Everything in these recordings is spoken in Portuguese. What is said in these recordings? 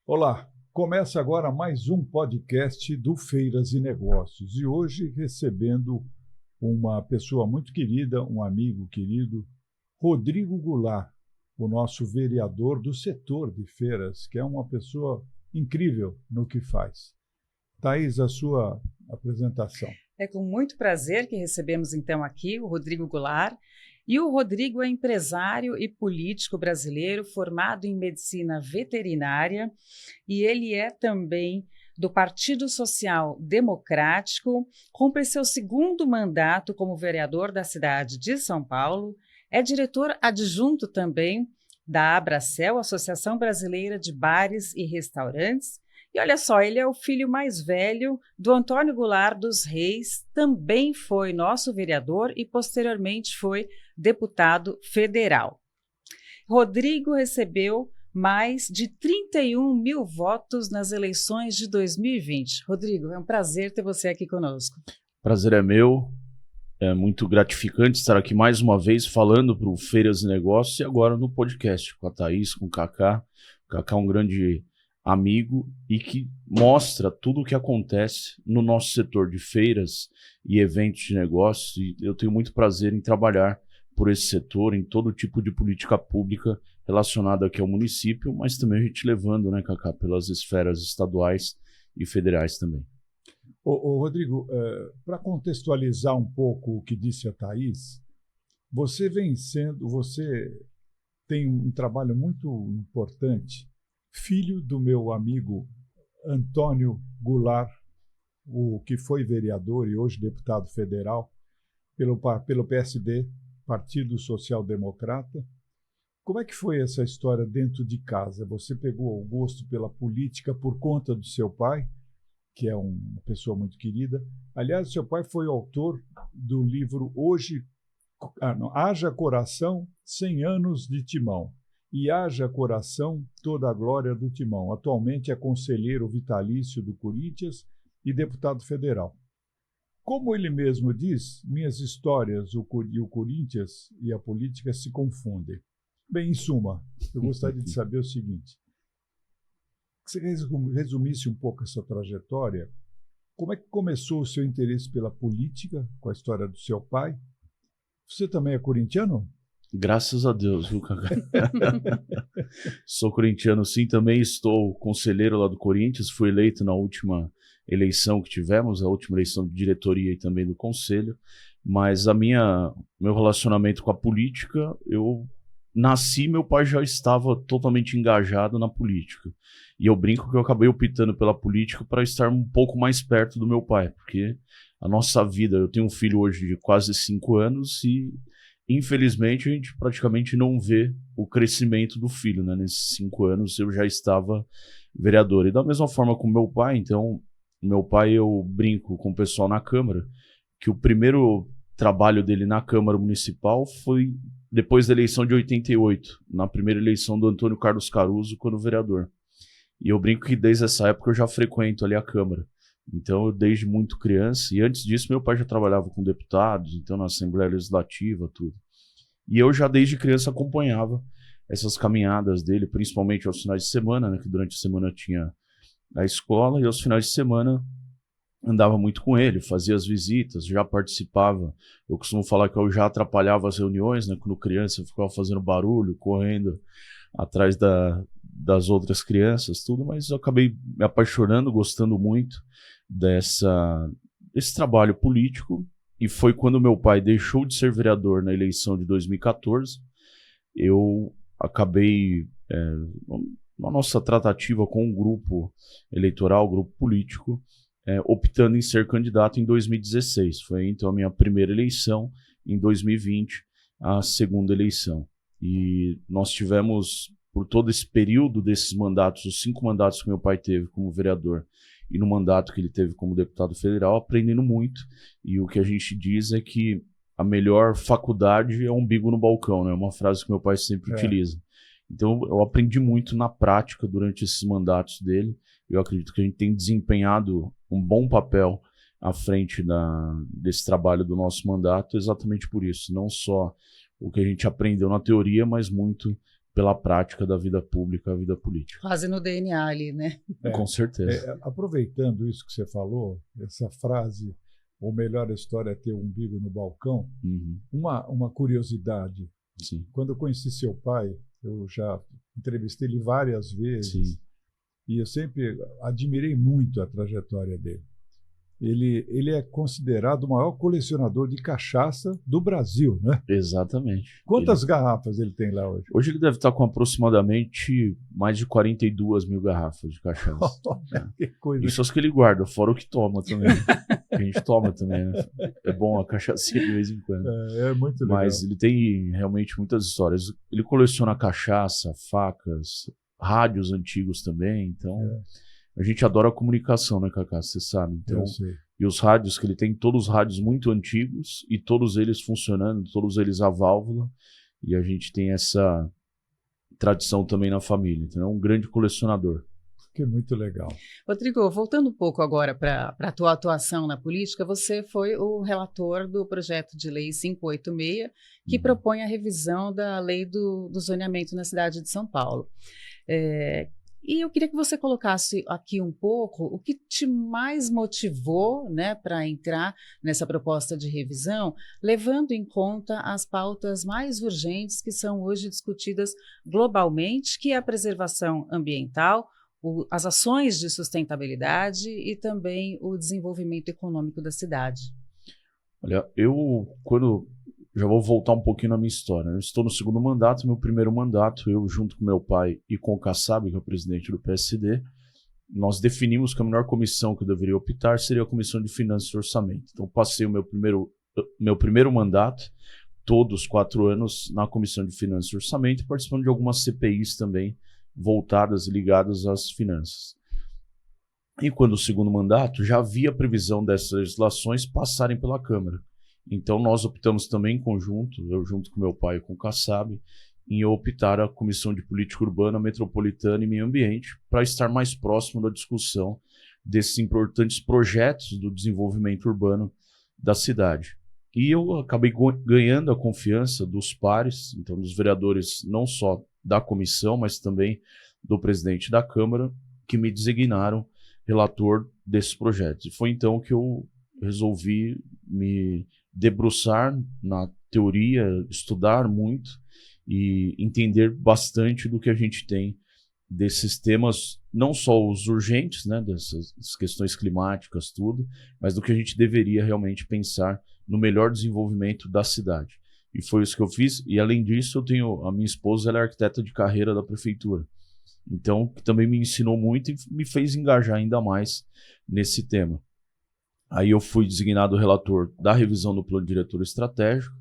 Olá, começa agora mais um podcast do Feiras e Negócios. E hoje recebendo uma pessoa muito querida, um amigo querido, Rodrigo Goulart, o nosso vereador do setor de feiras, que é uma pessoa incrível no que faz. Thaís, a sua apresentação. É com muito prazer que recebemos então aqui o Rodrigo Goulart. E o Rodrigo é empresário e político brasileiro formado em medicina veterinária e ele é também do Partido Social Democrático, cumpre seu segundo mandato como vereador da cidade de São Paulo, é diretor adjunto também da Abracel, Associação Brasileira de Bares e Restaurantes. E olha só, ele é o filho mais velho do Antônio Goulart dos Reis, também foi nosso vereador e posteriormente foi deputado federal. Rodrigo recebeu mais de 31 mil votos nas eleições de 2020. Rodrigo, é um prazer ter você aqui conosco. Prazer é meu, é muito gratificante estar aqui mais uma vez falando para o Feiras e Negócios e agora no podcast com a Thaís, com o Cacá. O Cacá é um grande amigo e que mostra tudo o que acontece no nosso setor de feiras e eventos de negócios, e eu tenho muito prazer em trabalhar por esse setor, em todo tipo de política pública relacionada aqui ao município, mas também a gente levando, né, Cacá, pelas esferas estaduais e federais também. Rodrigo, para contextualizar um pouco o que disse a Thaís, você tem um trabalho muito importante, filho do meu amigo Antônio Goulart, o que foi vereador e hoje deputado federal pelo PSD, Partido Social Democrata. Como é que foi essa história dentro de casa? Você pegou o gosto pela política por conta do seu pai, que é uma pessoa muito querida. Aliás, seu pai foi autor do livro Haja Coração, 100 anos de Timão. E haja coração toda a glória do Timão. Atualmente é conselheiro vitalício do Corinthians e deputado federal. Como ele mesmo diz, minhas histórias, o Corinthians e a política se confundem. Bem, em suma, eu gostaria de saber o seguinte: que você resumisse um pouco essa trajetória. Como é que começou o seu interesse pela política, com a história do seu pai? Você também é corintiano? Graças a Deus, viu, Cacá? Sou corintiano sim, também estou conselheiro lá do Corinthians, fui eleito na última eleição que tivemos, a última eleição de diretoria e também do conselho, mas meu relacionamento com a política, eu nasci, meu pai já estava totalmente engajado na política, e eu brinco que eu acabei optando pela política para estar um pouco mais perto do meu pai, porque a nossa vida, eu tenho um filho hoje de quase 5 anos e infelizmente, a gente praticamente não vê o crescimento do filho, né? Nesses 5 anos eu já estava vereador. E da mesma forma com meu pai, então, meu pai, eu brinco com o pessoal na Câmara, que o primeiro trabalho dele na Câmara Municipal foi depois da eleição de 88, na primeira eleição do Antônio Carlos Caruso quando vereador. E eu brinco que desde essa época eu já frequento ali a Câmara. Então, eu desde muito criança, e antes disso meu pai já trabalhava com deputados, então na Assembleia Legislativa, tudo. E eu já desde criança acompanhava essas caminhadas dele, principalmente aos finais de semana, né, que durante a semana tinha a escola, e aos finais de semana andava muito com ele, fazia as visitas, já participava. Eu costumo falar que eu já atrapalhava as reuniões, né, quando criança eu ficava fazendo barulho, correndo atrás das outras crianças, tudo, mas eu acabei me apaixonando, gostando muito desse trabalho político, e foi quando meu pai deixou de ser vereador na eleição de 2014, eu acabei, na nossa tratativa com um grupo eleitoral, grupo político, optando em ser candidato em 2016. Foi então a minha primeira eleição, em 2020, a segunda eleição. E nós tivemos, por todo esse período desses mandatos, os 5 mandatos que meu pai teve como vereador, e no mandato que ele teve como deputado federal, aprendendo muito. E o que a gente diz é que a melhor faculdade é um umbigo no balcão, né? É uma frase que meu pai sempre utiliza. Então, eu aprendi muito na prática durante esses mandatos dele. Eu acredito que a gente tem desempenhado um bom papel à frente desse trabalho do nosso mandato, exatamente por isso. Não só o que a gente aprendeu na teoria, mas muito pela prática da vida pública, a vida política. Quase no DNA ali, né? Com certeza. Aproveitando isso que você falou, essa frase, ou melhor, a história é ter um umbigo no balcão, uma curiosidade. Sim. Quando eu conheci seu pai, eu já entrevistei ele várias vezes, Sim. e eu sempre admirei muito a trajetória dele. Ele é considerado o maior colecionador de cachaça do Brasil, né? Exatamente. Quantas garrafas ele tem lá hoje? Hoje ele deve estar com aproximadamente mais de 42 mil garrafas de cachaça. Que coisa. Isso é as que ele guarda, fora o que toma também. Que a gente toma também, né? É bom a cachaça de vez em quando. É muito legal. Mas ele tem realmente muitas histórias. Ele coleciona cachaça, facas, rádios antigos também, então... A gente adora a comunicação, né, Cacá? Você sabe. Então, e os rádios que ele tem, todos os rádios muito antigos e todos eles funcionando, todos eles a válvula. E a gente tem essa tradição também na família. Então, é um grande colecionador. Que é muito legal. Rodrigo, voltando um pouco agora para a tua atuação na política, você foi o relator do projeto de lei 586, que propõe a revisão da lei do zoneamento na cidade de São Paulo. E eu queria que você colocasse aqui um pouco o que te mais motivou, né, para entrar nessa proposta de revisão, levando em conta as pautas mais urgentes que são hoje discutidas globalmente, que é a preservação ambiental, as ações de sustentabilidade e também o desenvolvimento econômico da cidade. Olha, já vou voltar um pouquinho na minha história. Eu estou no segundo mandato, meu primeiro mandato, eu junto com meu pai e com o Kassab, que é o presidente do PSD, nós definimos que a melhor comissão que eu deveria optar seria a Comissão de Finanças e Orçamento. Então passei o meu primeiro mandato, todos os 4 anos, na Comissão de Finanças e Orçamento, participando de algumas CPIs também, voltadas e ligadas às finanças. E quando o segundo mandato, já havia previsão dessas legislações passarem pela Câmara. Então nós optamos também em conjunto, eu junto com meu pai e com o Kassab, em optar a Comissão de Política Urbana, Metropolitana e Meio Ambiente para estar mais próximo da discussão desses importantes projetos do desenvolvimento urbano da cidade. E eu acabei ganhando a confiança dos pares, então dos vereadores não só da comissão, mas também do presidente da Câmara, que me designaram relator desses projetos. E foi então que eu resolvi me debruçar na teoria, estudar muito e entender bastante do que a gente tem desses temas, não só os urgentes, né, dessas questões climáticas, tudo, mas do que a gente deveria realmente pensar no melhor desenvolvimento da cidade. E foi isso que eu fiz. E além disso, a minha esposa, ela é arquiteta de carreira da prefeitura. Então, também me ensinou muito e me fez engajar ainda mais nesse tema. Aí eu fui designado relator da revisão do Plano Diretor Estratégico,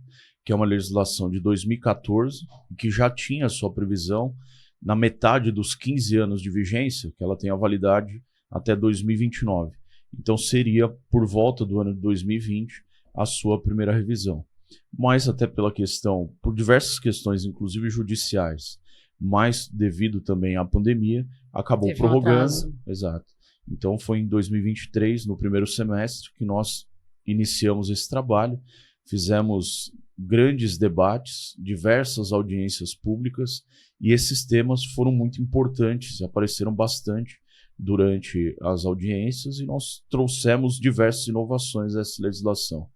que é uma legislação de 2014, que já tinha sua previsão na metade dos 15 anos de vigência, que ela tem a validade até 2029. Então seria por volta do ano de 2020 a sua primeira revisão. Mas até por diversas questões, inclusive judiciais, mas devido também à pandemia, acabou prorrogando. Exato. Então foi em 2023, no primeiro semestre, que nós iniciamos esse trabalho, fizemos grandes debates, diversas audiências públicas, e esses temas foram muito importantes, apareceram bastante durante as audiências, e nós trouxemos diversas inovações a essa legislação.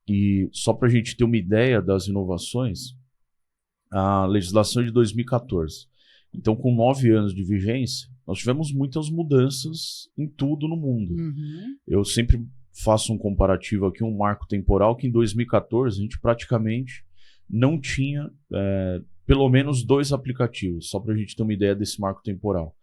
E só para a gente ter uma ideia das inovações, a legislação é de 2014. Então, com 9 anos de vigência, nós tivemos muitas mudanças em tudo no mundo. Eu sempre faço um comparativo aqui, um marco temporal, que em 2014 a gente praticamente não tinha pelo menos 2 aplicativos, só para a gente ter uma ideia desse marco temporal.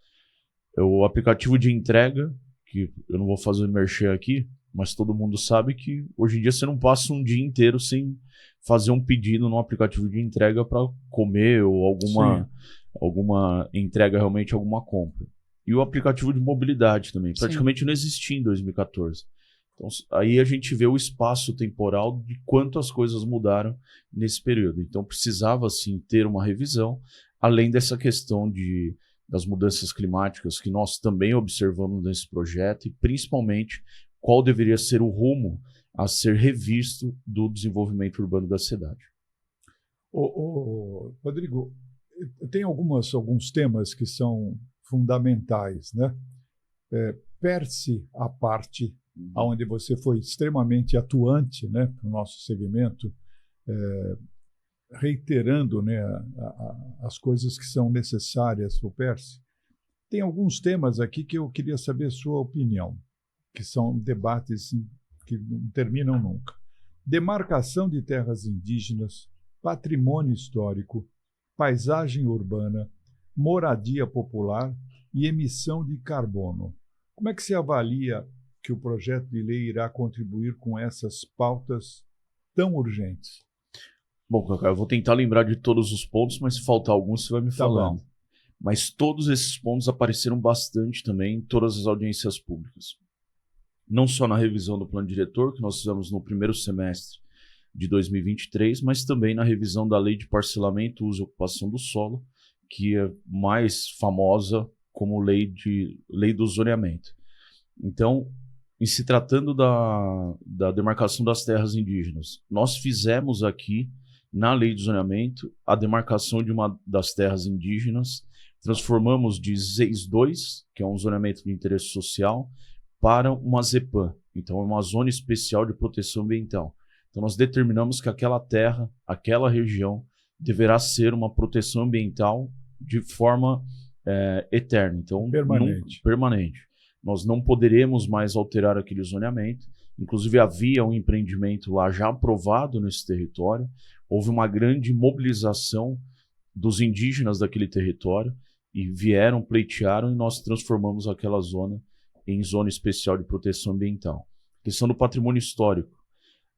O aplicativo de entrega, que eu não vou fazer merchan aqui, mas todo mundo sabe que hoje em dia você não passa um dia inteiro sem fazer um pedido no aplicativo de entrega para comer ou alguma entrega, realmente alguma compra. E o aplicativo de mobilidade também, praticamente não existia em 2014. Então, aí a gente vê o espaço temporal de quanto as coisas mudaram nesse período. Então precisava sim ter uma revisão, além dessa questão das mudanças climáticas que nós também observamos nesse projeto, e principalmente qual deveria ser o rumo a ser revisto do desenvolvimento urbano da cidade. Rodrigo, tem alguns temas que são fundamentais, né? Perse à parte, onde você foi extremamente atuante, né, para o nosso segmento, reiterando, né, as coisas que são necessárias para o Perse. Tem alguns temas aqui que eu queria saber a sua opinião, que são debates que não terminam nunca. Demarcação de terras indígenas, patrimônio histórico, paisagem urbana, moradia popular e emissão de carbono. Como é que se avalia que o projeto de lei irá contribuir com essas pautas tão urgentes? Bom, Cacá, eu vou tentar lembrar de todos os pontos, mas se faltar alguns, você vai me falando. Mas todos esses pontos apareceram bastante também em todas as audiências públicas. Não só na revisão do plano diretor, que nós fizemos no primeiro semestre de 2023, mas também na revisão da Lei de Parcelamento, Uso e Ocupação do Solo, que é mais famosa como lei do zoneamento. Então, em se tratando da demarcação das terras indígenas, nós fizemos aqui, na lei do zoneamento, a demarcação de uma das terras indígenas, transformamos de ZEIS 2, que é um zoneamento de interesse social, para uma ZEPAM, então é uma zona especial de proteção ambiental. Então nós determinamos que aquela terra, aquela região, deverá ser uma proteção ambiental de forma eterna, então permanente. Nós não poderemos mais alterar aquele zoneamento. Inclusive havia um empreendimento lá já aprovado nesse território, houve uma grande mobilização dos indígenas daquele território e vieram, pleitearam, e nós transformamos aquela zona em zona especial de proteção ambiental. Questão do patrimônio histórico.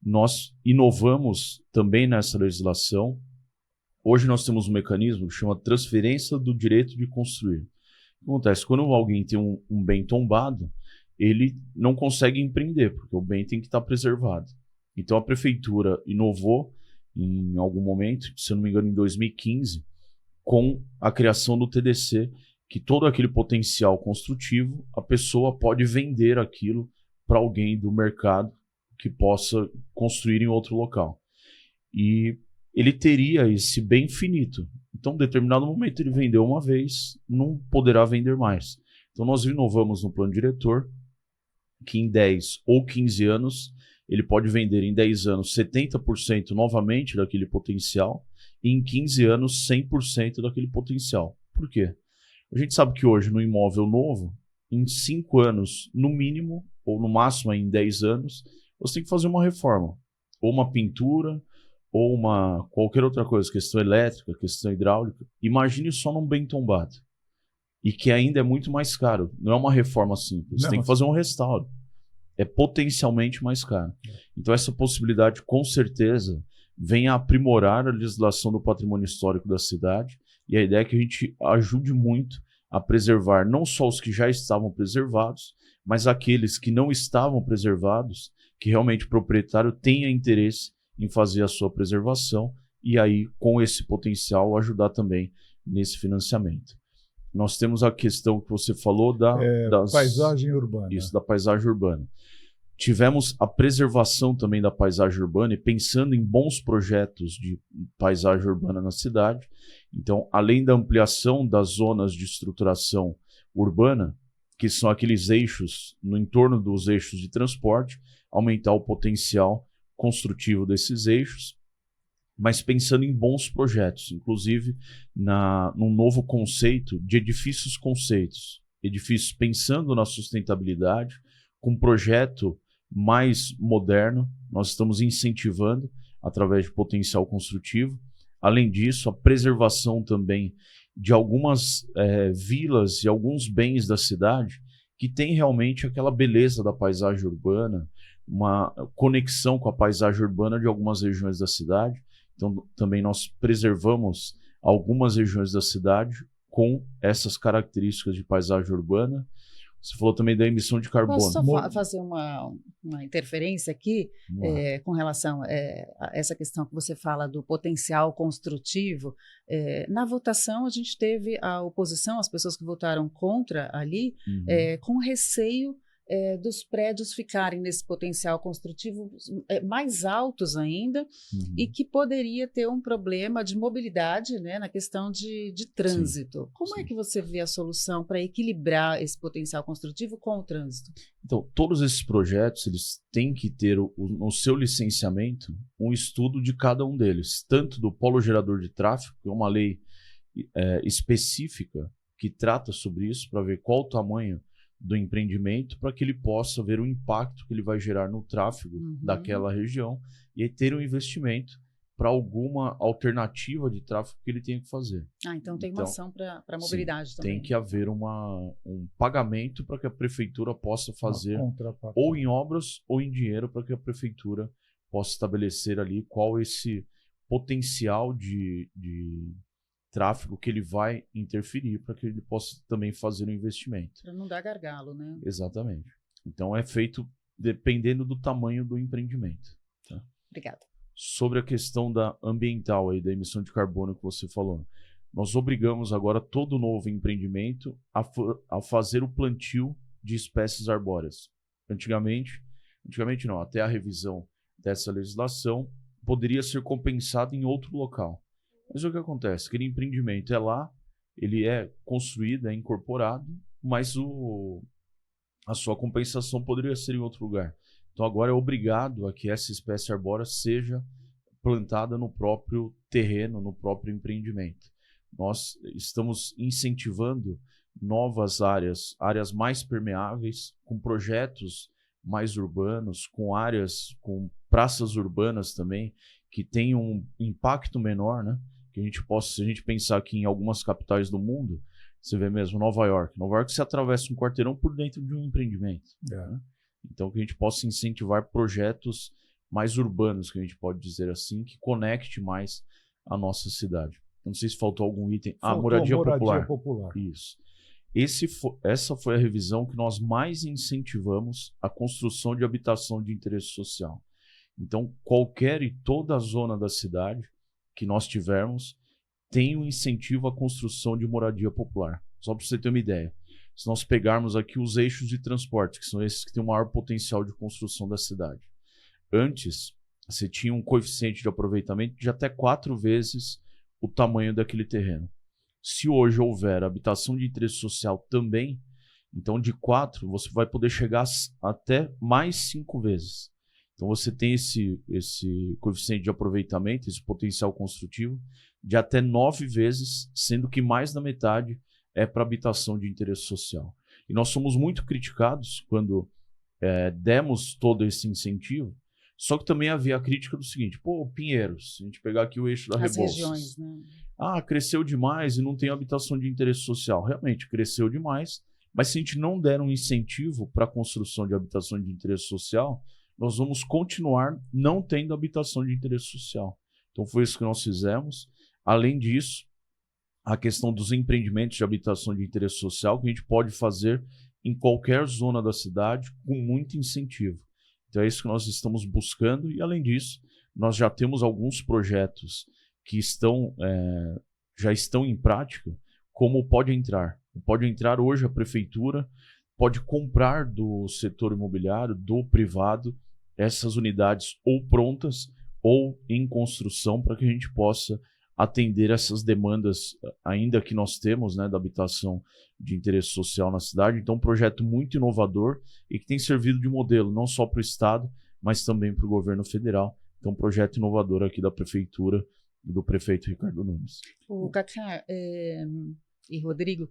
Nós inovamos também nessa legislação. Hoje nós temos um mecanismo que chama transferência do direito de construir. O que acontece? Quando alguém tem um bem tombado, ele não consegue empreender, porque o bem tem que estar preservado. Então a prefeitura inovou em algum momento, se eu não me engano em 2015, com a criação do TDC, que todo aquele potencial construtivo, a pessoa pode vender aquilo para alguém do mercado que possa construir em outro local. E ele teria esse bem finito. Então, em determinado momento, ele vendeu uma vez, não poderá vender mais. Então, nós inovamos no plano diretor que em 10 ou 15 anos, ele pode vender em 10 anos 70% novamente daquele potencial e em 15 anos 100% daquele potencial. Por quê? A gente sabe que hoje, no imóvel novo, em 5 anos, no mínimo, ou no máximo em 10 anos, você tem que fazer uma reforma, ou uma pintura, ou qualquer outra coisa, questão elétrica, questão hidráulica. Imagine só num bem tombado, e que ainda é muito mais caro. Não é uma reforma simples, você tem que fazer um restauro. É potencialmente mais caro. Então essa possibilidade, com certeza, vem a aprimorar a legislação do patrimônio histórico da cidade, e a ideia é que a gente ajude muito a preservar não só os que já estavam preservados, mas aqueles que não estavam preservados, que realmente o proprietário tenha interesse em fazer a sua preservação e aí, com esse potencial, ajudar também nesse financiamento. Nós temos a questão que você falou da paisagem urbana. Isso, da paisagem urbana. Tivemos a preservação também da paisagem urbana e pensando em bons projetos de paisagem urbana na cidade. Então, além da ampliação das zonas de estruturação urbana, que são aqueles eixos no entorno dos eixos de transporte, aumentar o potencial construtivo desses eixos, mas pensando em bons projetos, inclusive num novo conceito de edifícios-conceitos. Edifícios pensando na sustentabilidade, com um projeto mais moderno, nós estamos incentivando através de potencial construtivo. Além disso, a preservação também de algumas vilas e alguns bens da cidade que tem realmente aquela beleza da paisagem urbana, uma conexão com a paisagem urbana de algumas regiões da cidade. Então, também nós preservamos algumas regiões da cidade com essas características de paisagem urbana. Você falou também da emissão de carbono. Posso só fazer uma interferência aqui com relação a essa questão que você fala do potencial construtivo. Na votação, a gente teve a oposição, as pessoas que votaram contra ali, com receio dos prédios ficarem nesse potencial construtivo mais altos ainda e que poderia ter um problema de mobilidade, né, na questão de trânsito. Sim, Como sim. é que você vê a solução para equilibrar esse potencial construtivo com o trânsito? Então, todos esses projetos, eles têm que ter no seu licenciamento um estudo de cada um deles, tanto do polo gerador de tráfego, que é uma lei específica que trata sobre isso, para ver qual o tamanho do empreendimento, para que ele possa ver o impacto que ele vai gerar no tráfego daquela região e aí ter um investimento para alguma alternativa de tráfego que ele tenha que fazer. Então tem uma ação para a mobilidade também. Tem que haver um pagamento para que a prefeitura possa fazer, ou em obras ou em dinheiro, para que a prefeitura possa estabelecer ali qual esse potencial de tráfego que ele vai interferir, para que ele possa também fazer um investimento. Para não dar gargalo, né? Exatamente. Então é feito dependendo do tamanho do empreendimento. Tá? Obrigada. Sobre a questão da ambiental, aí, da emissão de carbono que você falou, nós obrigamos agora todo novo empreendimento a fazer o plantio de espécies arbóreas. Antigamente não, até a revisão dessa legislação, poderia ser compensado em outro local. Mas o que acontece? Aquele empreendimento é lá, ele é construído, é incorporado, mas a sua compensação poderia ser em outro lugar. Então agora é obrigado a que essa espécie arbórea seja plantada no próprio terreno, no próprio empreendimento. Nós estamos incentivando novas áreas mais permeáveis, com projetos mais urbanos, com praças urbanas também, que tenham um impacto menor, né? Que a gente possa, se a gente pensar aqui em algumas capitais do mundo, você vê mesmo Nova York. Nova York se atravessa um quarteirão por dentro de um empreendimento. Né? Então que a gente possa incentivar projetos mais urbanos, que a gente pode dizer assim, que conecte mais a nossa cidade. Não sei se faltou algum item. Moradia popular. Isso. Essa foi a revisão que nós mais incentivamos a construção de habitação de interesse social. Então, qualquer e toda a zona da cidade que nós tivermos tem um incentivo à construção de moradia popular. Só para você ter uma ideia. Se nós pegarmos aqui os eixos de transporte, que são esses que têm o maior potencial de construção da cidade. Antes, você tinha um coeficiente de aproveitamento de até 4 vezes o tamanho daquele terreno. Se hoje houver habitação de interesse social também, então de 4 você vai poder chegar até mais 5 vezes. Então você tem esse coeficiente de aproveitamento, esse potencial construtivo, de até 9 vezes, sendo que mais da metade é para habitação de interesse social. E nós somos muito criticados quando demos todo esse incentivo, só que também havia a crítica do seguinte: Pinheiros, se a gente pegar aqui o eixo da Rebouças, regiões, né? Cresceu demais e não tem habitação de interesse social. Realmente, cresceu demais, mas se a gente não der um incentivo para a construção de habitação de interesse social, nós vamos continuar não tendo habitação de interesse social. Então foi isso que nós fizemos. Além disso, a questão dos empreendimentos de habitação de interesse social, que a gente pode fazer em qualquer zona da cidade com muito incentivo. Então é isso que nós estamos buscando e, além disso, nós já temos alguns projetos que já estão em prática, como o Pode Entrar. O Pode Entrar hoje, a prefeitura pode comprar do setor imobiliário, do privado, essas unidades ou prontas ou em construção, para que a gente possa atender essas demandas ainda que nós temos, né, da habitação de interesse social na cidade. Então, um projeto muito inovador e que tem servido de modelo não só para o Estado, mas também para o governo federal. Então, um projeto inovador aqui da prefeitura e do prefeito Ricardo Nunes. Cacá e Rodrigo,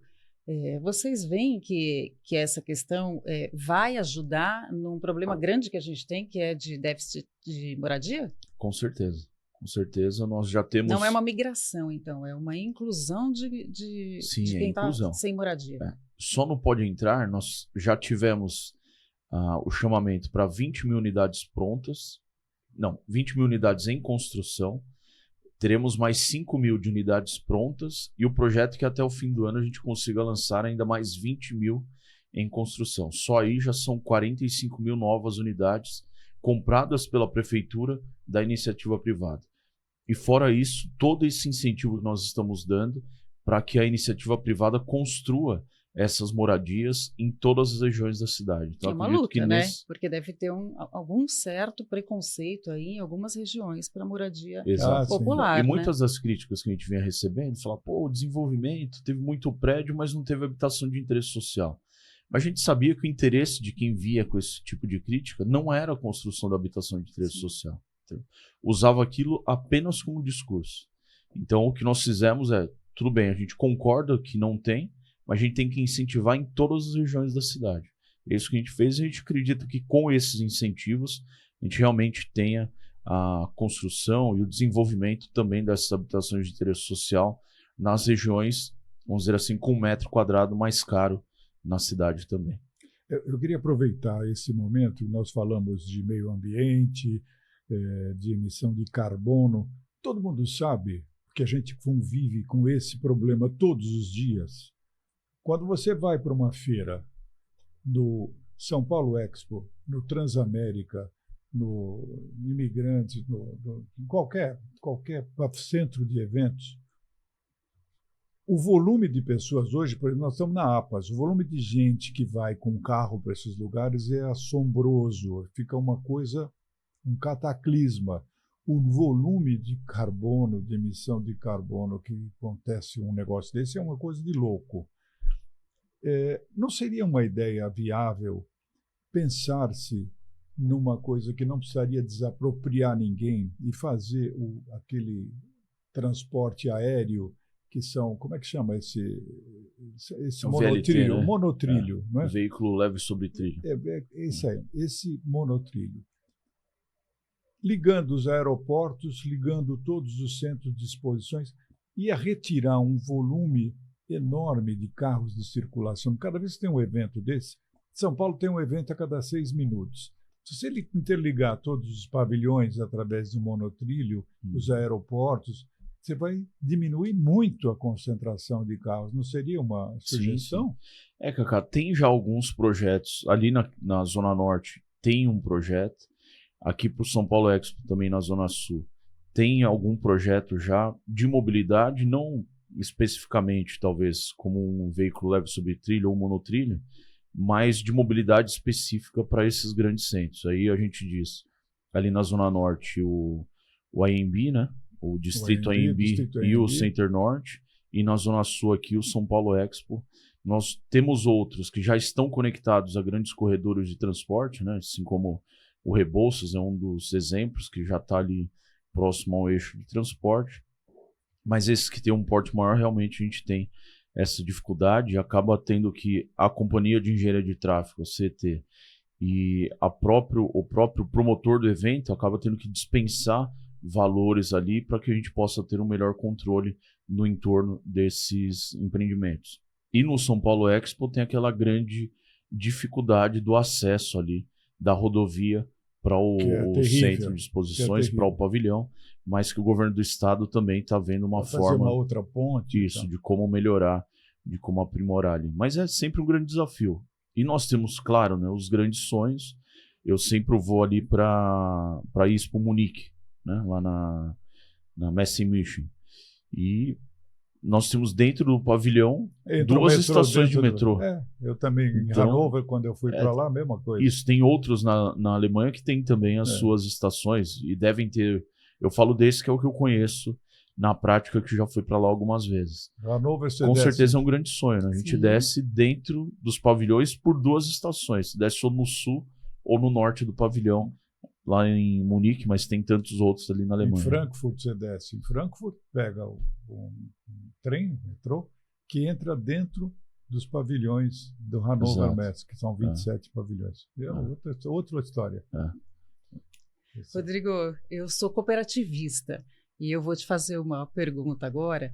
vocês veem que essa questão vai ajudar num problema grande que a gente tem, que é de déficit de moradia? Com certeza. Com certeza, nós já temos... Não é uma migração, então, é uma inclusão de quem está sem moradia. Só no Pode Entrar, nós já tivemos o chamamento para 20 mil unidades prontas, 20 mil unidades em construção, teremos mais 5 mil de unidades prontas e o projeto que até o fim do ano a gente consiga lançar ainda mais 20 mil em construção. Só aí já são 45 mil novas unidades compradas pela prefeitura da iniciativa privada. E fora isso, todo esse incentivo que nós estamos dando para que a iniciativa privada construa essas moradias em todas as regiões da cidade. Então, é uma acredito luta, que né? Porque deve ter algum certo preconceito aí em algumas regiões para moradia Exato. popular, E né? muitas das críticas que a gente vinha recebendo, falar, pô, o desenvolvimento, teve muito prédio, mas não teve habitação de interesse social. Mas a gente sabia que o interesse de quem via com esse tipo de crítica não era a construção da habitação de interesse social. Entendeu? Usava aquilo apenas como discurso. Então, o que nós fizemos é, tudo bem, a gente concorda que não tem, mas a gente tem que incentivar em todas as regiões da cidade. É isso que a gente fez e a gente acredita que com esses incentivos a gente realmente tenha a construção e o desenvolvimento também dessas habitações de interesse social nas regiões, vamos dizer assim, com 1 metro quadrado mais caro na cidade também. Eu queria aproveitar esse momento, nós falamos de meio ambiente, de emissão de carbono. Todo mundo sabe que a gente convive com esse problema todos os dias. Quando você vai para uma feira, no São Paulo Expo, no Transamérica, no Imigrantes, em qualquer centro de eventos, o volume de pessoas hoje, por exemplo, nós estamos na APAS, o volume de gente que vai com carro para esses lugares é assombroso, fica uma coisa, um cataclisma. O volume de carbono, de emissão de carbono que acontece um negócio desse é uma coisa de louco. Não seria uma ideia viável pensar-se numa coisa que não precisaria desapropriar ninguém e fazer aquele transporte aéreo que são, como é que chama esse monotrilho? VLT, né? Monotrilho, não é? Veículo leve sobre trilho. Isso aí, esse monotrilho. Ligando os aeroportos, ligando todos os centros de exposições, ia retirar um volume enorme de carros de circulação. Cada vez que tem um evento desse, São Paulo tem um evento a cada 6 minutos. Se você interligar todos os pavilhões através do monotrilho, os aeroportos, você vai diminuir muito a concentração de carros. Não seria uma sugestão? Sim. Cacá, tem já alguns projetos. Ali na Zona Norte tem um projeto. Aqui para o São Paulo Expo, também na Zona Sul, tem algum projeto já de mobilidade, não especificamente, talvez, como um veículo leve sobre trilho ou monotrilho, mas de mobilidade específica para esses grandes centros. Aí a gente diz, ali na Zona Norte, o AMB, né? O Distrito AMB e o Center Norte, e na Zona Sul aqui o São Paulo Expo. Nós temos outros que já estão conectados a grandes corredores de transporte, né? Assim como o Rebouças é um dos exemplos que já está ali próximo ao eixo de transporte. Mas esses que têm um porte maior, realmente a gente tem essa dificuldade e acaba tendo que a Companhia de Engenharia de Tráfego, a CET, e o próprio promotor do evento acaba tendo que dispensar valores ali para que a gente possa ter um melhor controle no entorno desses empreendimentos. E no São Paulo Expo tem aquela grande dificuldade do acesso ali da rodovia para o centro de exposições, para o pavilhão, mas que o governo do estado também está vendo uma forma... Fazer uma outra ponte. Isso, de como melhorar, de como aprimorar ali. Mas é sempre um grande desafio. E nós temos, claro, né, os grandes sonhos. Eu sempre vou ali para a Expo Munique, né, lá na Messe Mission. E nós temos dentro do pavilhão duas estações de metrô. Eu também, em Hannover, quando eu fui para lá, a mesma coisa. Isso, tem outros na Alemanha que tem também as suas estações e devem ter. Eu falo desse que é o que eu conheço na prática, que já fui para lá algumas vezes. Hannover, com certeza é um grande sonho, né? A gente desce dentro dos pavilhões por duas estações. Desce ou no sul ou no norte do pavilhão, lá em Munique, mas tem tantos outros ali na Alemanha. Em Frankfurt você desce. Em Frankfurt pega um trem, metrô, que entra dentro dos pavilhões do Hannover Messe, que são 27 pavilhões. Outra história. Rodrigo, eu sou cooperativista e eu vou te fazer uma pergunta agora,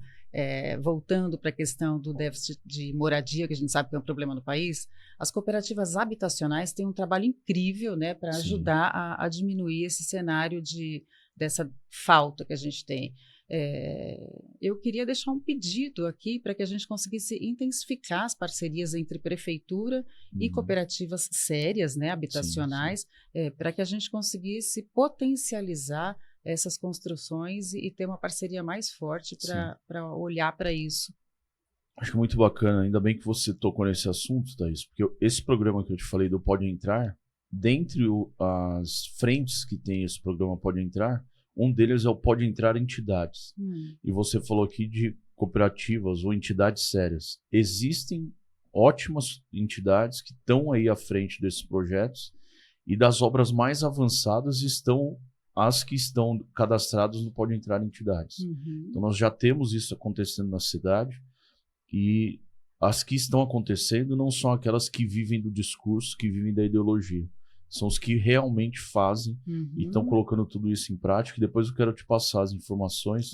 voltando para a questão do déficit de moradia, que a gente sabe que é um problema no país. As cooperativas habitacionais têm um trabalho incrível, né, para ajudar a diminuir esse cenário dessa falta que a gente tem. Eu queria deixar um pedido aqui para que a gente conseguisse intensificar as parcerias entre prefeitura e cooperativas sérias, né, habitacionais, para que a gente conseguisse potencializar essas construções e ter uma parceria mais forte para olhar para isso. Acho que é muito bacana, ainda bem que você tocou nesse assunto, Thaís, porque esse programa que eu te falei do Pode Entrar, dentre as frentes que tem esse programa Pode Entrar, um deles é o Pode Entrar Entidades. E você falou aqui de cooperativas ou entidades sérias. Existem ótimas entidades que estão aí à frente desses projetos e das obras mais avançadas estão as que estão cadastradas no Pode Entrar Entidades. Então nós já temos isso acontecendo na cidade. E as que estão acontecendo não são aquelas que vivem do discurso, que vivem da ideologia. São os que realmente fazem e estão colocando tudo isso em prática. E depois eu quero te passar as informações,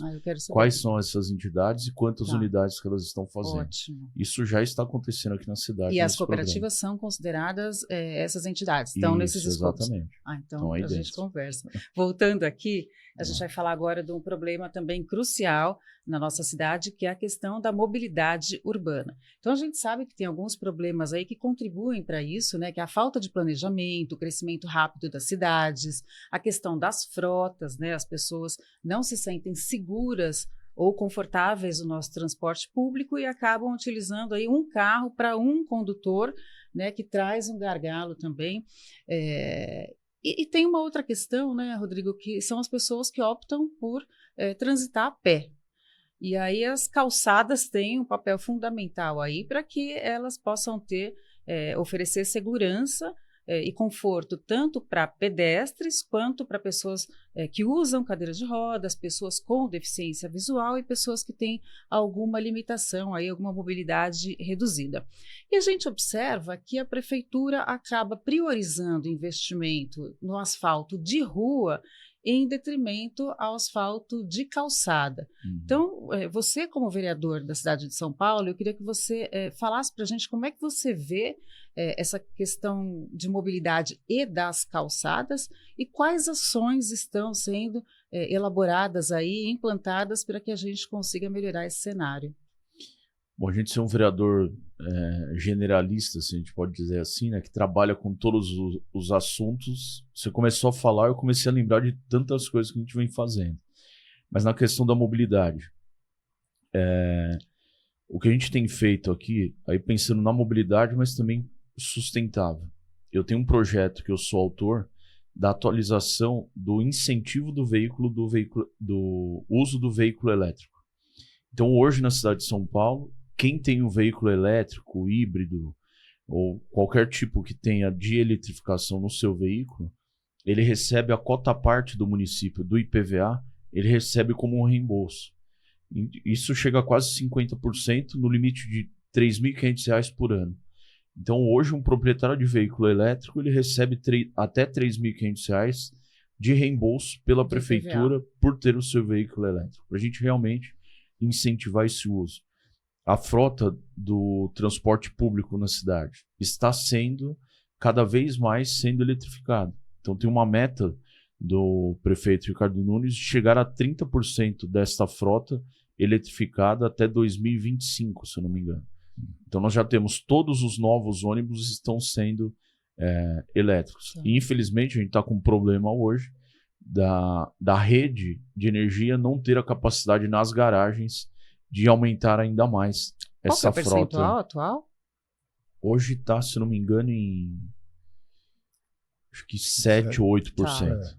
quais são essas entidades e quantas unidades que elas estão fazendo. Ótimo. Isso já está acontecendo aqui na cidade. E as cooperativas são consideradas essas entidades, estão nesses escopos. Exatamente. Então a gente conversa. Voltando aqui, a gente vai falar agora de um problema também crucial na nossa cidade, que é a questão da mobilidade urbana. Então a gente sabe que tem alguns problemas aí que contribuem para isso, né? Que é a falta de planejamento, o crescimento rápido das cidades, a questão das frotas, né? As pessoas não se sentem seguras ou confortáveis no nosso transporte público e acabam utilizando aí um carro para um condutor, né? Que traz um gargalo também. E tem uma outra questão, né, Rodrigo, que são as pessoas que optam por transitar a pé. E aí as calçadas têm um papel fundamental aí para que elas possam oferecer segurança e conforto tanto para pedestres quanto para pessoas que usam cadeira de rodas, pessoas com deficiência visual e pessoas que têm alguma limitação, aí, alguma mobilidade reduzida. E a gente observa que a prefeitura acaba priorizando investimento no asfalto de rua em detrimento ao asfalto de calçada. Então, você como vereador da cidade de São Paulo, eu queria que você falasse para a gente como é que você vê essa questão de mobilidade e das calçadas e quais ações estão sendo elaboradas aí, implantadas para que a gente consiga melhorar esse cenário. Bom, a gente ser um vereador generalista, se a gente pode dizer assim, né, que trabalha com todos os assuntos, você começou a falar, eu comecei a lembrar de tantas coisas que a gente vem fazendo. Mas na questão da mobilidade, o que a gente tem feito aqui, aí pensando na mobilidade, mas também sustentável. Eu tenho um projeto que eu sou autor da atualização do incentivo do uso do veículo elétrico. Então hoje na cidade de São Paulo, quem tem um veículo elétrico, híbrido ou qualquer tipo que tenha de eletrificação no seu veículo, ele recebe a cota parte do município, do IPVA, ele recebe como um reembolso. Isso chega a quase 50% no limite de R$ 3.500 por ano. Então hoje um proprietário de veículo elétrico ele recebe até R$ 3.500 de reembolso pela prefeitura por ter o seu veículo elétrico. Para a gente realmente incentivar esse uso. A frota do transporte público na cidade está sendo cada vez mais sendo eletrificada. Então tem uma meta do prefeito Ricardo Nunes de chegar a 30% desta frota eletrificada até 2025, se eu não me engano. Então nós já temos todos os novos ônibus estão sendo elétricos. E infelizmente a gente está com um problema hoje da rede de energia não ter a capacidade nas garagens de aumentar ainda mais essa frota. Qual é o percentual atual? Hoje está, se não me engano, em acho que 7 ou 8%.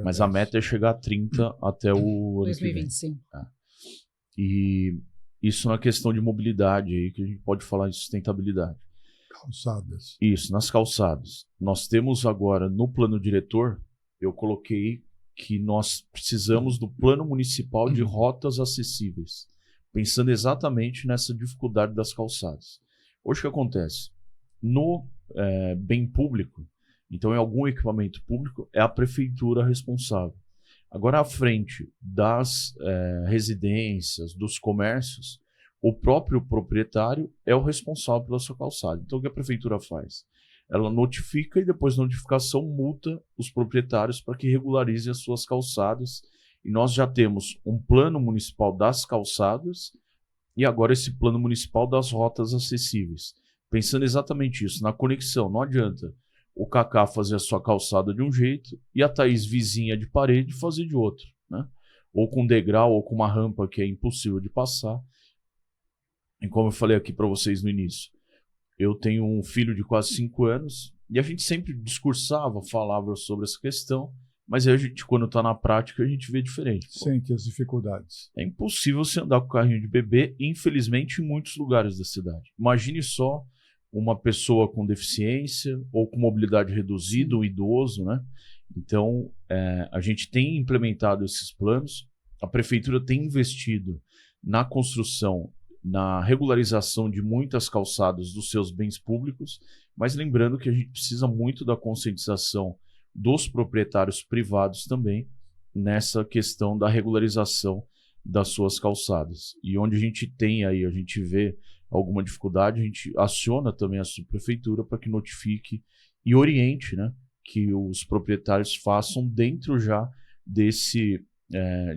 Mas a meta é chegar a 30% até o ano 2025. Que vem. E isso na questão de mobilidade, aí, que a gente pode falar de sustentabilidade. Calçadas. Isso, nas calçadas. Nós temos agora, no plano diretor, eu coloquei que nós precisamos do plano municipal de rotas acessíveis, pensando exatamente nessa dificuldade das calçadas. Hoje o que acontece? No bem público, então em algum equipamento público, é a prefeitura responsável. Agora, à frente das residências, dos comércios, o próprio proprietário é o responsável pela sua calçada. Então, o que a prefeitura faz? Ela notifica e, depois da notificação, multa os proprietários para que regularizem as suas calçadas. E nós já temos um plano municipal das calçadas e agora esse plano municipal das rotas acessíveis. Pensando exatamente isso, na conexão. Não adianta o Kaká fazer a sua calçada de um jeito e a Thaís vizinha de parede fazer de outro, né? Ou com degrau ou com uma rampa que é impossível de passar. E como eu falei aqui para vocês no início, eu tenho um filho de quase 5 anos e a gente sempre discursava, falava sobre essa questão, mas aí a gente, quando está na prática, a gente vê diferente. Sente as dificuldades. É impossível você andar com carrinho de bebê, infelizmente, em muitos lugares da cidade. Imagine só uma pessoa com deficiência ou com mobilidade reduzida, um idoso, né? Então, a gente tem implementado esses planos, a prefeitura tem investido na construção, na regularização de muitas calçadas dos seus bens públicos, mas lembrando que a gente precisa muito da conscientização dos proprietários privados também nessa questão da regularização das suas calçadas. E onde a gente tem aí, a gente vê alguma dificuldade, a gente aciona também a subprefeitura para que notifique e oriente, né, que os proprietários façam dentro já desse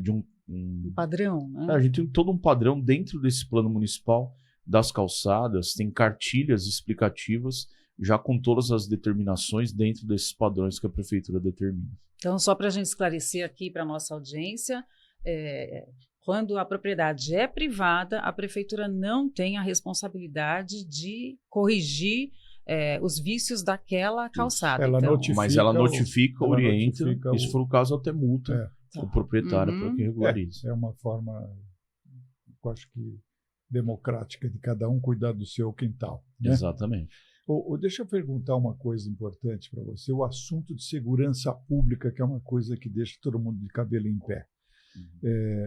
de um padrão, né? A gente tem todo um padrão dentro desse plano municipal das calçadas, tem cartilhas explicativas já com todas as determinações dentro desses padrões que a prefeitura determina. Então, só para a gente esclarecer aqui para a nossa audiência, quando a propriedade é privada, a prefeitura não tem a responsabilidade de corrigir os vícios daquela calçada. Ela então, notifica, mas ela notifica, orienta, notifica e se for o caso, até multa o proprietário para que regularize. É uma forma, eu acho que, democrática de cada um cuidar do seu quintal. Né? Exatamente. Deixa eu perguntar uma coisa importante para você. O assunto de segurança pública, que é uma coisa que deixa todo mundo de cabelo em pé.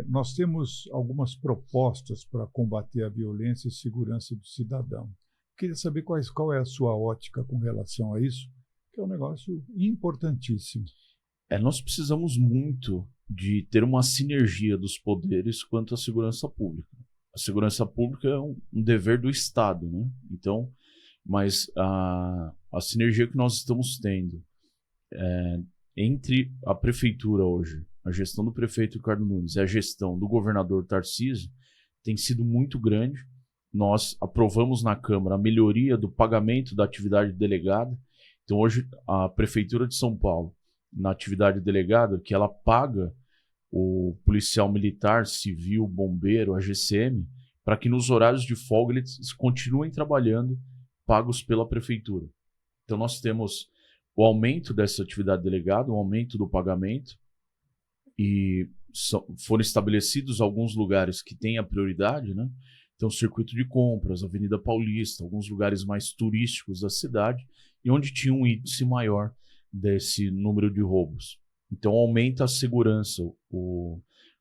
Nós temos algumas propostas para combater a violência e segurança do cidadão. Queria saber qual é a sua ótica com relação a isso, que é um negócio importantíssimo. Nós precisamos muito de ter uma sinergia dos poderes quanto à segurança pública. A segurança pública é um dever do Estado, né? Então, mas a sinergia que nós estamos tendo entre a prefeitura hoje, a gestão do prefeito Ricardo Nunes e a gestão do governador Tarcísio tem sido muito grande. Nós aprovamos na Câmara a melhoria do pagamento da atividade delegada. Então hoje a prefeitura de São Paulo, na atividade delegada, que ela paga o policial militar, civil, bombeiro, a GCM, para que nos horários de folga eles continuem trabalhando pagos pela prefeitura. Então nós temos o aumento dessa atividade delegada, o aumento do pagamento, e foram estabelecidos alguns lugares que têm a prioridade, né? Então o circuito de compras, Avenida Paulista, alguns lugares mais turísticos da cidade, e onde tinha um índice maior desse número de roubos. Então aumenta a segurança,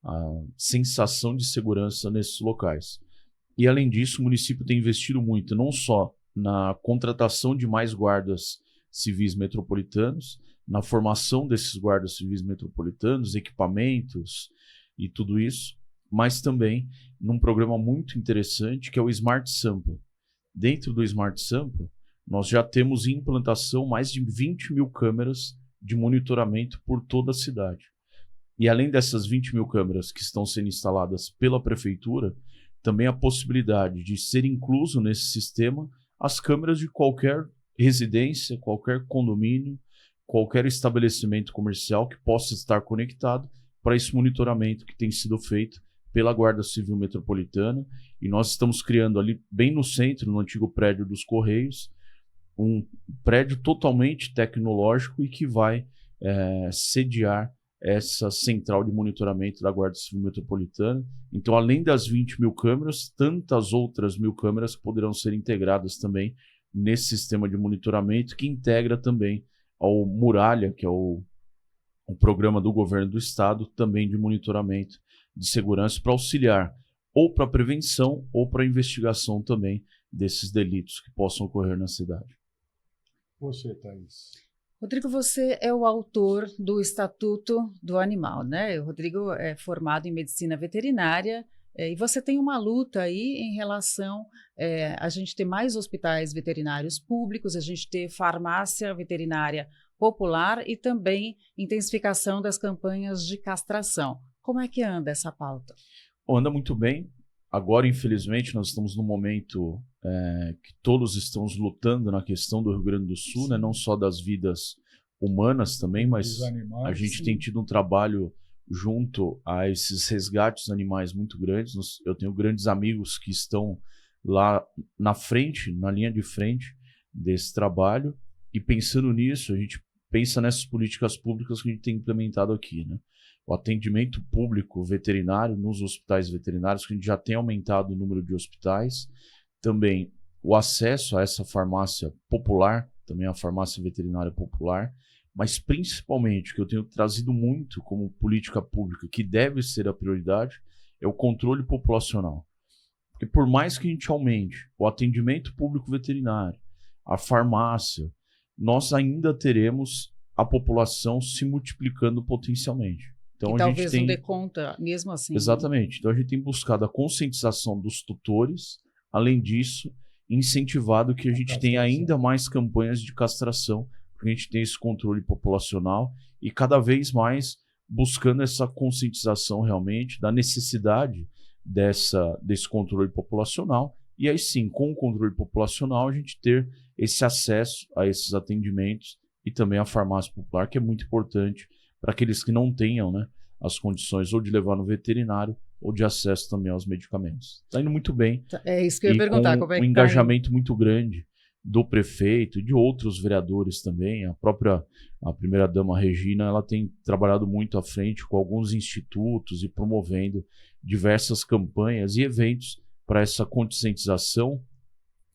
a sensação de segurança nesses locais. E além disso, o município tem investido muito, não só na contratação de mais guardas civis metropolitanos, na formação desses guardas civis metropolitanos, equipamentos e tudo isso, mas também num programa muito interessante que é o Smart Sampa. Dentro do Smart Sampa, nós já temos em implantação mais de 20 mil câmeras de monitoramento por toda a cidade. E além dessas 20 mil câmeras que estão sendo instaladas pela prefeitura, também a possibilidade de ser incluso nesse sistema as câmeras de qualquer residência, qualquer condomínio, qualquer estabelecimento comercial que possa estar conectado para esse monitoramento que tem sido feito pela Guarda Civil Metropolitana. E nós estamos criando ali, bem no centro, no antigo prédio dos Correios, um prédio totalmente tecnológico e que vai sediar essa central de monitoramento da Guarda Civil Metropolitana. Então, além das 20 mil câmeras, tantas outras 1000 câmeras poderão ser integradas também nesse sistema de monitoramento, que integra também ao Muralha, que é o programa do governo do estado, também de monitoramento de segurança, para auxiliar ou para a prevenção ou para a investigação também desses delitos que possam ocorrer na cidade. Você, Thaís. Rodrigo, você é o autor do Estatuto do Animal, né? O Rodrigo é formado em medicina veterinária e você tem uma luta aí em relação a gente ter mais hospitais veterinários públicos, a gente ter farmácia veterinária popular e também intensificação das campanhas de castração. Como é que anda essa pauta? Anda muito bem. Agora, infelizmente, nós estamos num momento que todos estamos lutando na questão do Rio Grande do Sul, né? Não só das vidas humanas também, mas animais, a gente tem tido um trabalho junto a esses resgates animais muito grandes. Eu tenho grandes amigos que estão lá na frente, na linha de frente desse trabalho, e pensando nisso, a gente pensa nessas políticas públicas que a gente tem implementado aqui, né? O atendimento público veterinário nos hospitais veterinários, que a gente já tem aumentado o número de hospitais, também o acesso a essa farmácia popular, também a farmácia veterinária popular, mas principalmente, que eu tenho trazido muito como política pública, que deve ser a prioridade, é o controle populacional. Porque por mais que a gente aumente o atendimento público veterinário, a farmácia, nós ainda teremos a população se multiplicando potencialmente. Então, e a talvez gente tem... não dê conta, mesmo assim. Exatamente. Então, a gente tem buscado a conscientização dos tutores, além disso, incentivado que a gente tenha ainda mais campanhas de castração, porque a gente tem esse controle populacional e cada vez mais buscando essa conscientização realmente da necessidade desse controle populacional. E aí sim, com o controle populacional, a gente ter esse acesso a esses atendimentos e também a farmácia popular, que é muito importante para aqueles que não tenham, né, as condições ou de levar no veterinário ou de acesso também aos medicamentos. Está indo muito bem. É isso que eu ia perguntar. Com como é que um engajamento muito grande do prefeito e de outros vereadores também. A primeira-dama Regina, ela tem trabalhado muito à frente com alguns institutos e promovendo diversas campanhas e eventos para essa conscientização,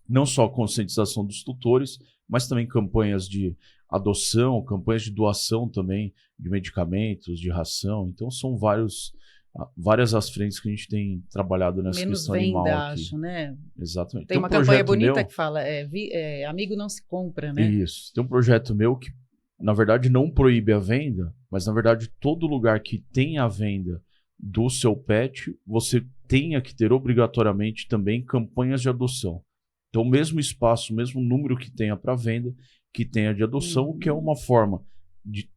não só a conscientização dos tutores, mas também campanhas de adoção, campanhas de doação também de medicamentos, de ração. Então são várias as frentes que a gente tem trabalhado nessa menos questão venda, animal aqui. acho, né? Exatamente. Tem uma campanha bonita que fala, amigo não se compra, né? Isso. Tem um projeto meu que, na verdade, não proíbe a venda, mas, na verdade, todo lugar que tem a venda do seu pet, você tenha que ter obrigatoriamente também campanhas de adoção. Então, o mesmo espaço, o mesmo número que tenha para venda, que tenha de adoção, que é uma forma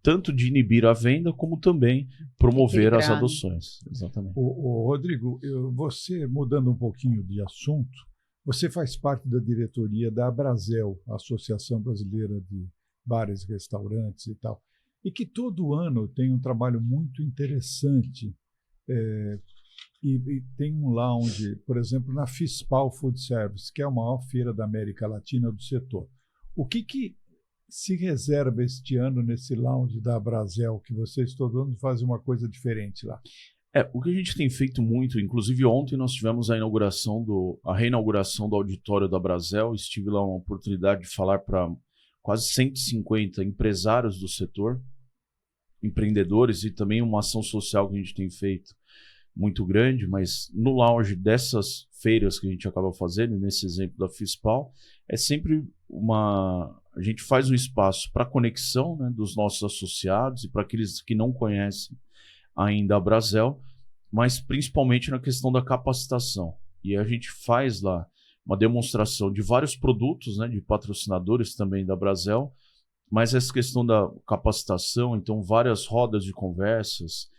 tanto de inibir a venda, como também promover as adoções. Exatamente. Rodrigo, você, mudando um pouquinho de assunto, você faz parte da diretoria da Abrazel, a Associação Brasileira de Bares e Restaurantes e tal, e que todo ano tem um trabalho muito interessante. E tem um lounge, por exemplo, na FISPAL Food Service, que é a maior feira da América Latina do setor. O que se reserva este ano nesse lounge da Abrazel, que vocês todo ano fazem uma coisa diferente lá? O que a gente tem feito muito, inclusive ontem nós tivemos a reinauguração do auditório da Abrazel, estive lá uma oportunidade de falar para quase 150 empresários do setor, empreendedores, e também uma ação social que a gente tem feito muito grande, mas no lounge dessas feiras que a gente acaba fazendo, nesse exemplo da FISPAL, é sempre a gente faz um espaço para conexão, né, dos nossos associados e para aqueles que não conhecem ainda a Abrazel, mas principalmente na questão da capacitação. E a gente faz lá uma demonstração de vários produtos, né, de patrocinadores também da Abrazel, mas essa questão da capacitação, então várias rodas de conversas,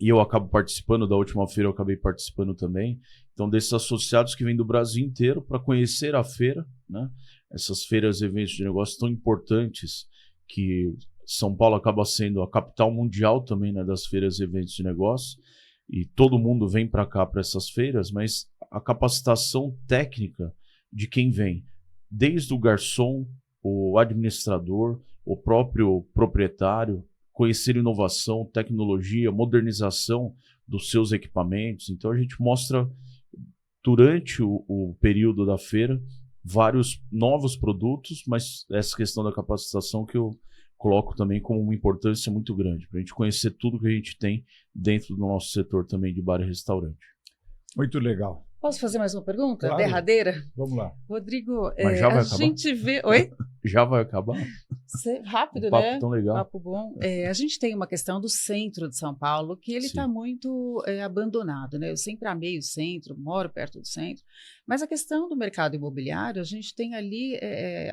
e eu acabo participando, da última feira eu acabei participando também, então desses associados que vêm do Brasil inteiro para conhecer a feira, né? Essas feiras e eventos de negócio tão importantes, que São Paulo acaba sendo a capital mundial também, né, das feiras e eventos de negócio, e todo mundo vem para cá para essas feiras, mas a capacitação técnica de quem vem, desde o garçom, o administrador, o próprio proprietário, conhecer inovação, tecnologia, modernização dos seus equipamentos. Então a gente mostra durante o período da feira vários novos produtos, mas essa questão da capacitação que eu coloco também como uma importância muito grande, para a gente conhecer tudo que a gente tem dentro do nosso setor também de bar e restaurante. Muito legal. Posso fazer mais uma pergunta? Claro. Derradeira? Vamos lá. Rodrigo, Mas já vai a acabar? gente vê... Oi? Já vai acabar? Rápido, Papo né? tão legal. Papo bom. A gente tem uma questão do centro de São Paulo, que ele está muito abandonado, né? Eu sempre amei o centro, moro perto do centro, mas a questão do mercado imobiliário, a gente tem ali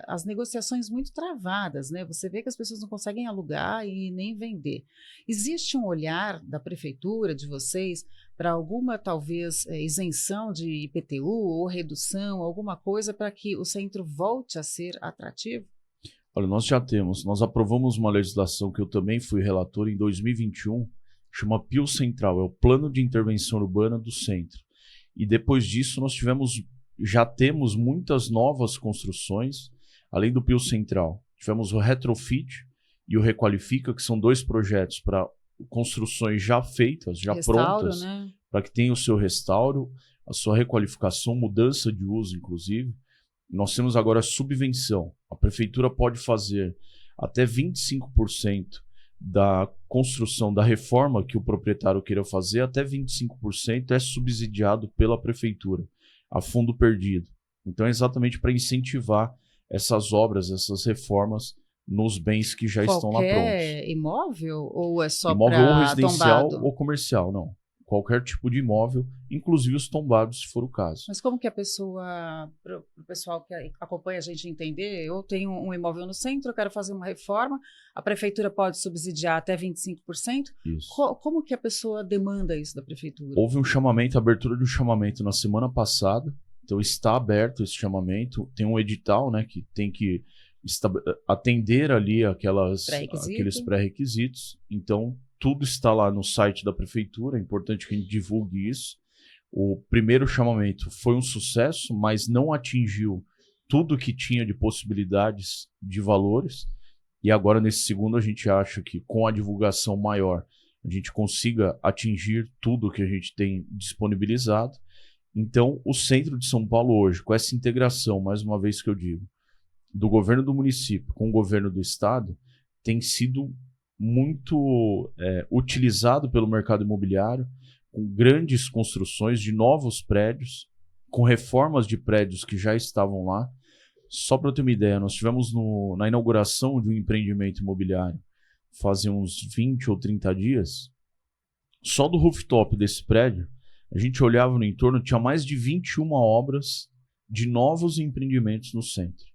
as negociações muito travadas, né? Você vê que as pessoas não conseguem alugar e nem vender. Existe um olhar da prefeitura, de vocês, para alguma, talvez, isenção de IPTU ou redução, alguma coisa para que o centro volte a ser atrativo? Olha, nós aprovamos uma legislação que eu também fui relator em 2021, chama PIU Central, é o Plano de Intervenção Urbana do Centro. E depois disso já temos muitas novas construções, além do Pio Central. Tivemos o Retrofit e o Requalifica, que são 2 projetos para construções já feitas, já prontas, né? para que tenha o seu restauro, a sua requalificação, mudança de uso, inclusive. Nós temos agora a subvenção. A prefeitura pode fazer até 25% da construção, da reforma que o proprietário queira fazer, até 25% é subsidiado pela prefeitura, a fundo perdido. Então é exatamente para incentivar essas obras, essas reformas nos bens que já estão lá prontos. Qualquer imóvel ou é só imóvel ou para residencial tombado? ou comercial, não. Qualquer tipo de imóvel, inclusive os tombados, se for o caso. Mas como que a pessoa, para o pessoal que acompanha a gente entender, eu tenho um imóvel no centro, eu quero fazer uma reforma, a prefeitura pode subsidiar até 25%? Isso. Como que a pessoa demanda isso da prefeitura? Houve um chamamento, abertura de um chamamento na semana passada, então está aberto esse chamamento, tem um edital, né, que tem que atender ali aqueles pré-requisitos, então tudo está lá no site da prefeitura, é importante que a gente divulgue isso. O primeiro chamamento foi um sucesso, mas não atingiu tudo que tinha de possibilidades de valores, e agora nesse segundo a gente acha que com a divulgação maior a gente consiga atingir tudo que a gente tem disponibilizado. Então o centro de São Paulo hoje, com essa integração, mais uma vez que eu digo, do governo do município com o governo do estado, tem sido muito utilizado pelo mercado imobiliário, com grandes construções de novos prédios, com reformas de prédios que já estavam lá. Só para eu ter uma ideia, nós tivemos na inauguração de um empreendimento imobiliário, fazia uns 20 ou 30 dias, só do rooftop desse prédio, a gente olhava no entorno, tinha mais de 21 obras de novos empreendimentos no centro.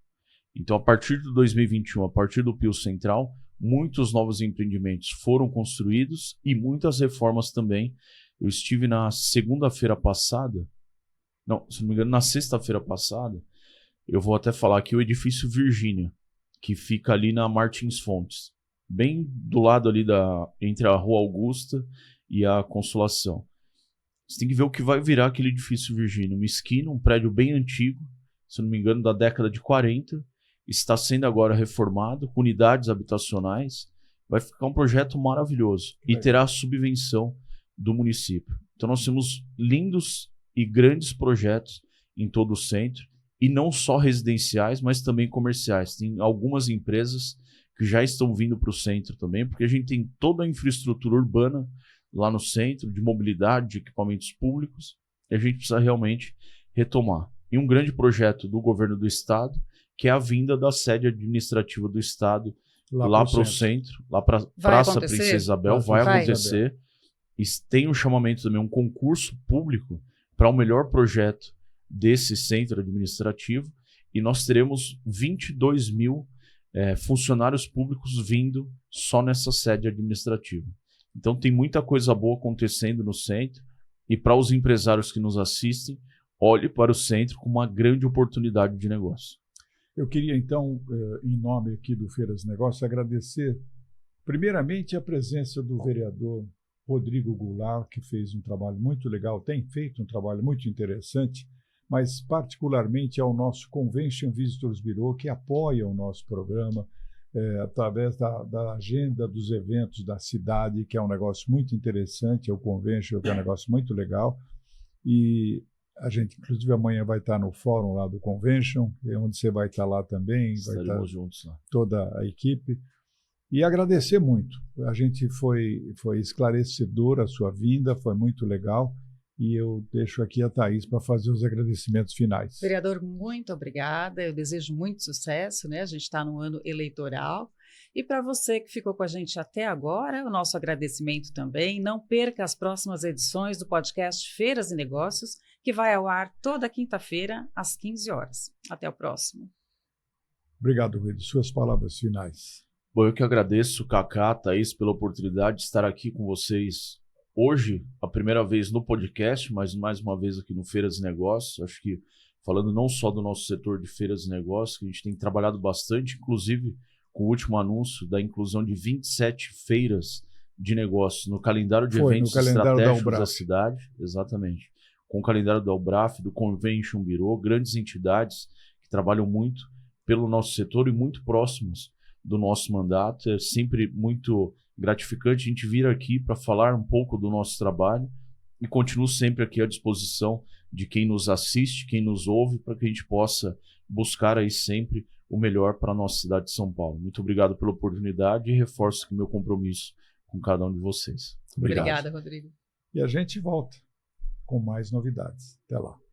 Então, a partir de 2021, a partir do Pio Central, muitos novos empreendimentos foram construídos e muitas reformas também. Eu estive na segunda-feira passada, não, se não me engano, na sexta-feira passada, eu vou até falar aqui o edifício Virgínia, que fica ali na Martins Fontes, bem do lado ali entre a Rua Augusta e a Consolação. Você tem que ver o que vai virar aquele edifício Virgínia, uma esquina, um prédio bem antigo, se não me engano, da década de 40, está sendo agora reformado, com unidades habitacionais, vai ficar um projeto maravilhoso e terá a subvenção do município. Então nós temos lindos e grandes projetos em todo o centro, e não só residenciais, mas também comerciais. Tem algumas empresas que já estão vindo para o centro também, porque a gente tem toda a infraestrutura urbana lá no centro, de mobilidade, de equipamentos públicos, e a gente precisa realmente retomar. E um grande projeto do governo do estado, que é a vinda da sede administrativa do estado lá para o centro, lá para Praça Princesa Isabel, vai acontecer. E tem um chamamento também, um concurso público para o melhor projeto desse centro administrativo, e nós teremos 22 mil funcionários públicos vindo só nessa sede administrativa. Então tem muita coisa boa acontecendo no centro, e para os empresários que nos assistem, olhe para o centro como uma grande oportunidade de negócio. Eu queria, então, em nome aqui do Feiras Negócios, agradecer, primeiramente, a presença do vereador Rodrigo Goulart, que fez um trabalho muito legal, tem feito um trabalho muito interessante, mas particularmente ao nosso Convention Visitors Bureau, que apoia o nosso programa através da agenda dos eventos da cidade, que é um negócio muito interessante, é o Convention, que é um negócio muito legal. E a gente, inclusive, amanhã vai estar no fórum lá do Convention, onde você vai estar lá também, vai estar juntos lá, toda a equipe. E agradecer muito. A gente foi esclarecedor a sua vinda, foi muito legal. E eu deixo aqui a Thaís para fazer os agradecimentos finais. Vereador, muito obrigada. Eu desejo muito sucesso, né? A gente está no ano eleitoral. E para você que ficou com a gente até agora, o nosso agradecimento também. Não perca as próximas edições do podcast Feiras e Negócios, que vai ao ar toda quinta-feira, às 15 horas. Até o próximo. Obrigado, Rede. Suas palavras finais. Bom, eu que agradeço, Cacá, Thaís, pela oportunidade de estar aqui com vocês hoje, a primeira vez no podcast, mas mais uma vez aqui no Feiras e Negócios. Acho que falando não só do nosso setor de Feiras e Negócios, que a gente tem trabalhado bastante, inclusive com o último anúncio da inclusão de 27 feiras de negócios no calendário de eventos estratégicos da cidade. Exatamente. com o calendário do Elbraf, do Convention Bureau, grandes entidades que trabalham muito pelo nosso setor e muito próximos do nosso mandato. É sempre muito gratificante a gente vir aqui para falar um pouco do nosso trabalho e continuo sempre aqui à disposição de quem nos assiste, quem nos ouve, para que a gente possa buscar aí sempre o melhor para a nossa cidade de São Paulo. Muito obrigado pela oportunidade e reforço aqui meu compromisso com cada um de vocês. Obrigado. Obrigada, Rodrigo. E a gente volta com mais novidades. Até lá.